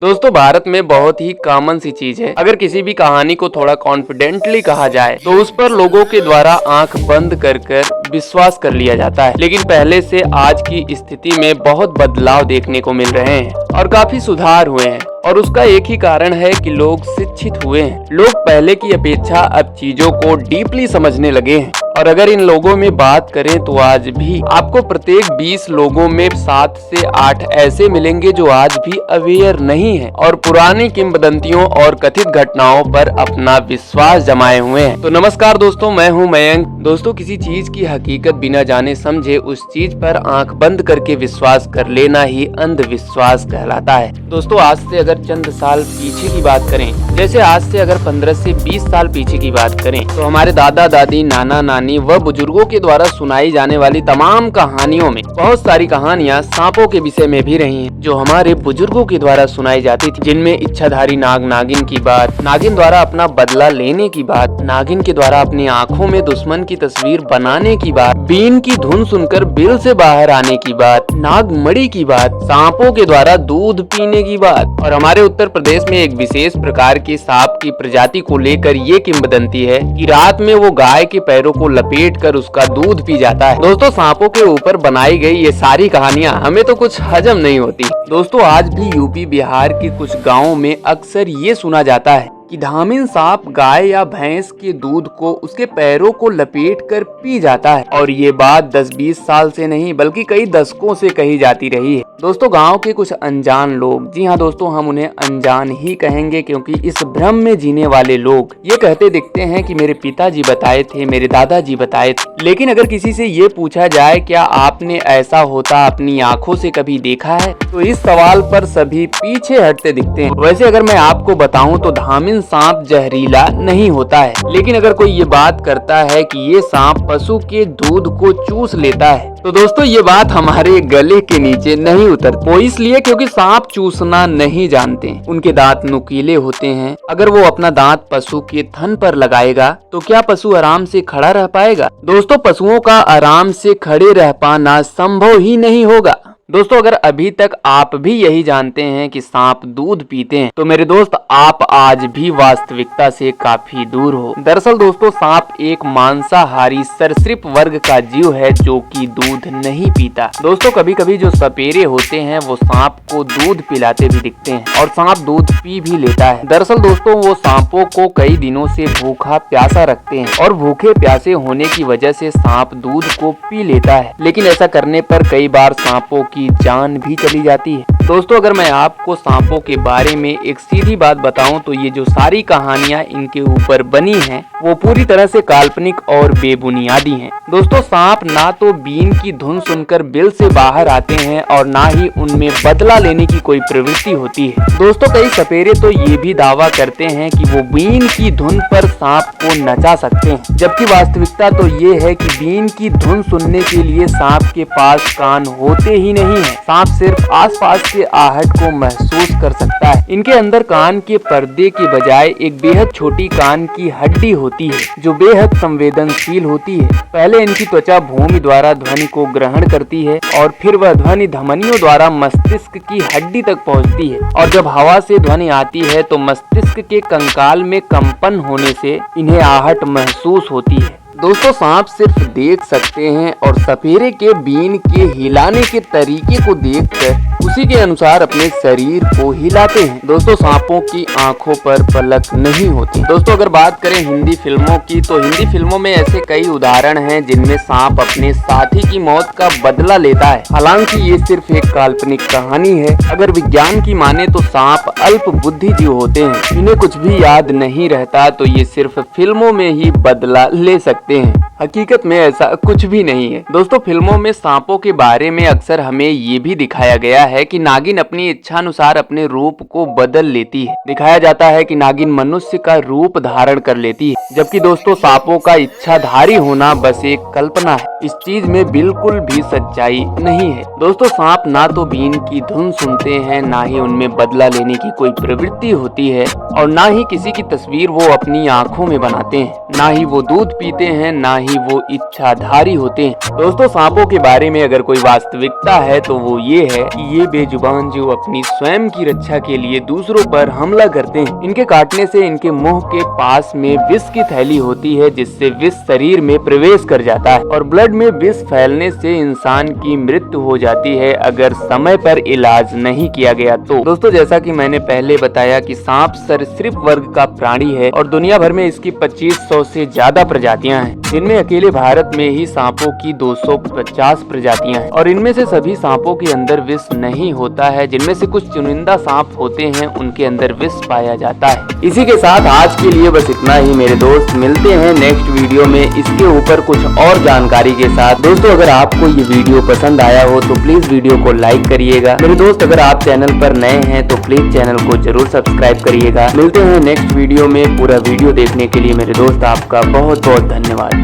दोस्तों भारत में बहुत ही कॉमन सी चीज है। अगर किसी भी कहानी को थोड़ा कॉन्फिडेंटली कहा जाए तो उस पर लोगों के द्वारा आंख बंद कर विश्वास कर लिया जाता है। लेकिन पहले से आज की स्थिति में बहुत बदलाव देखने को मिल रहे हैं और काफी सुधार हुए हैं। और उसका एक ही कारण है कि लोग शिक्षित हुए हैं। लोग पहले की अपेक्षा अब चीजों को डीपली समझने लगे हैं। और अगर इन लोगों में बात करें तो आज भी आपको प्रत्येक 20 लोगों में 7 से 8 ऐसे मिलेंगे जो आज भी अवेयर नहीं है और पुरानी किंवदंतियों और कथित घटनाओं पर अपना विश्वास जमाए हुए हैं। तो नमस्कार दोस्तों, मैं हूं मयंक। दोस्तों किसी चीज की हकीकत बिना जाने समझे उस चीज पर आंख बंद करके विश्वास कर लेना ही अंधविश्वास कहलाता है। दोस्तों आज से अगर चंद साल पीछे की बात करें, जैसे आज से अगर 15 से 20 साल पीछे की बात करें तो हमारे दादा दादी, नाना नानी व बुजुर्गों के द्वारा सुनाई जाने वाली तमाम कहानियों में बहुत सारी कहानियां सांपों के विषय में भी रही हैं, जो हमारे बुजुर्गों के द्वारा सुनाई जाती थी। जिनमें इच्छाधारी नाग नागिन की बात, नागिन द्वारा अपना बदला लेने की बात, नागिन के द्वारा अपनी आंखों में दुश्मन की तस्वीर बनाने की बात, बीन की धुन सुनकर बिल से बाहर आने की बात, नागमणि की बात, सांपों के द्वारा दूध पीने की बात। और हमारे उत्तर प्रदेश में एक विशेष प्रकार के सांप की प्रजाति को लेकर ये किंवदंती है कि रात में वो गाय के पैरों को लपेट कर उसका दूध पी जाता है। दोस्तों सांपों के ऊपर बनाई गई ये सारी कहानियां हमें तो कुछ हजम नहीं होती। दोस्तों आज भी यूपी बिहार के कुछ गाँवों में अक्सर ये सुना जाता है कि धामिन सांप गाय या भैंस के दूध को उसके पैरों को लपेट कर पी जाता है। और ये बात 10-20 साल से नहीं बल्कि कई दशकों से कही जाती रही है। दोस्तों गांव के कुछ अनजान लोग, जी हाँ दोस्तों हम उन्हें अनजान ही कहेंगे क्योंकि इस भ्रम में जीने वाले लोग ये कहते दिखते हैं कि मेरे पिताजी बताए थे, मेरे दादाजी बताए थे। लेकिन अगर किसी से ये पूछा जाए क्या आपने ऐसा होता अपनी आंखों से कभी देखा है, तो इस सवाल पर सभी पीछे हटते दिखते हैं। वैसे अगर मैं आपको बताऊं तो धामिन सांप जहरीला नहीं होता है, लेकिन अगर कोई ये बात करता है कि ये सांप पशु के दूध को चूस लेता है तो दोस्तों ये बात हमारे गले के नीचे नहीं उतरती। वो इसलिए क्योंकि सांप चूसना नहीं जानते, उनके दांत नुकीले होते हैं। अगर वो अपना दांत पशु के थन पर लगाएगा तो क्या पशु आराम से खड़ा रह पाएगा? दोस्तों पशुओं का आराम से खड़े रह पाना संभव ही नहीं होगा। दोस्तों अगर अभी तक आप भी यही जानते हैं कि सांप दूध पीते हैं तो मेरे दोस्त आप आज भी वास्तविकता से काफी दूर हो। दरअसल दोस्तों सांप एक मांसाहारी सरीसृप वर्ग का जीव है जो कि दूध नहीं पीता। दोस्तों कभी कभी जो सपेरे होते हैं वो सांप को दूध पिलाते भी दिखते हैं और सांप दूध पी भी लेता है। दरअसल दोस्तों वो सांपों को कई दिनों से भूखा प्यासा रखते हैं और भूखे प्यासे होने की वजह से सांप दूध को पी लेता है। लेकिन ऐसा करने पर कई बार सांपों की जान भी चली जाती है। दोस्तों अगर मैं आपको सांपों के बारे में एक सीधी बात बताऊं तो ये जो सारी कहानियां इनके ऊपर बनी हैं वो पूरी तरह से काल्पनिक और बेबुनियादी हैं। दोस्तों सांप ना तो बीन की धुन सुनकर बिल से बाहर आते हैं और ना ही उनमें बदला लेने की कोई प्रवृत्ति होती है। दोस्तों कई सपेरे तो ये भी दावा करते हैं कि वो बीन की धुन पर सांप को नचा सकते हैं, जबकि वास्तविकता तो ये है कि बीन की धुन सुनने के लिए सांप के पास कान होते ही नहीं है। सांप सिर्फ आसपास के आहट को महसूस कर सकता है। इनके अंदर कान के पर्दे के बजाय एक बेहद छोटी कान की हड्डी होती है जो बेहद संवेदनशील होती है। पहले इनकी त्वचा भूमि द्वारा ध्वनि को ग्रहण करती है और फिर वह ध्वनि धमनियों द्वारा मस्तिष्क की हड्डी तक पहुंचती है। और जब हवा से ध्वनि आती है तो मस्तिष्क के कंकाल में कंपन होने से इन्हें आहट महसूस होती है। दोस्तों सांप सिर्फ देख सकते हैं और सपेरे के बीन के हिलाने के तरीके को देखकर उसी के अनुसार अपने शरीर को हिलाते हैं। दोस्तों सांपों की आंखों पर पलक नहीं होती। दोस्तों अगर बात करें हिंदी फिल्मों की तो हिंदी फिल्मों में ऐसे कई उदाहरण हैं जिनमें सांप अपने साथी की मौत का बदला लेता है। हालांकि ये सिर्फ एक काल्पनिक कहानी है। अगर विज्ञान की माने तो सांप अल्प बुद्धि जीव होते हैं, इन्हें कुछ भी याद नहीं रहता, तो ये सिर्फ फिल्मों में ही बदला ले सकते हैं। हकीकत में ऐसा कुछ भी नहीं है। दोस्तों फिल्मों में सांपों के बारे में अक्सर हमें ये भी दिखाया गया है कि नागिन अपनी इच्छानुसार अपने रूप को बदल लेती है। दिखाया जाता है कि नागिन मनुष्य का रूप धारण कर लेती है, जबकि दोस्तों सांपों का इच्छाधारी होना बस एक कल्पना है। इस चीज में बिल्कुल भी सच्चाई नहीं है। दोस्तों सांप ना तो बीन की धुन सुनते हैं, ना ही उनमें बदला लेने की कोई प्रवृत्ति होती है और ना ही किसी की तस्वीर वो अपनी आंखों में बनाते हैं, ना ही वो दूध पीते हैं, ना ही वो इच्छाधारी होते हैं। दोस्तों सांपों के बारे में अगर कोई वास्तविकता है तो वो ये है कि ये बेजुबान जो अपनी स्वयं की रक्षा के लिए दूसरों पर हमला करते हैं। इनके काटने से इनके मुंह के पास में विष की थैली होती है, जिससे विष शरीर में प्रवेश कर जाता है और ब्लड में विष फैलने से इंसान की मृत्यु हो जाती है अगर समय पर इलाज नहीं किया गया तो। दोस्तों, जैसा कि मैंने पहले बताया कि सांप सरीसृप वर्ग का प्राणी है और दुनिया भर में इसकी 2500 से ज्यादा प्रजातियां हैं, जिनमें अकेले भारत में ही सांपों की 250 प्रजातियां हैं और इनमें से सभी सांपों के अंदर विष नहीं होता है। जिनमें से कुछ चुनिंदा सांप होते हैं, उनके अंदर विष पाया जाता है। इसी के साथ आज के लिए बस इतना ही मेरे दोस्त, मिलते हैं नेक्स्ट वीडियो में इसके ऊपर कुछ और जानकारी के साथ। दोस्तों, अगर आपको ये वीडियो पसंद आया हो तो प्लीज वीडियो को लाइक करिएगा। मेरे दोस्त, अगर आप चैनल पर नए हैं तो प्लीज चैनल को जरूर सब्सक्राइब करिएगा। मिलते हैं नेक्स्ट वीडियो में। पूरा वीडियो देखने के लिए मेरे दोस्त आपका बहुत बहुत धन्यवाद।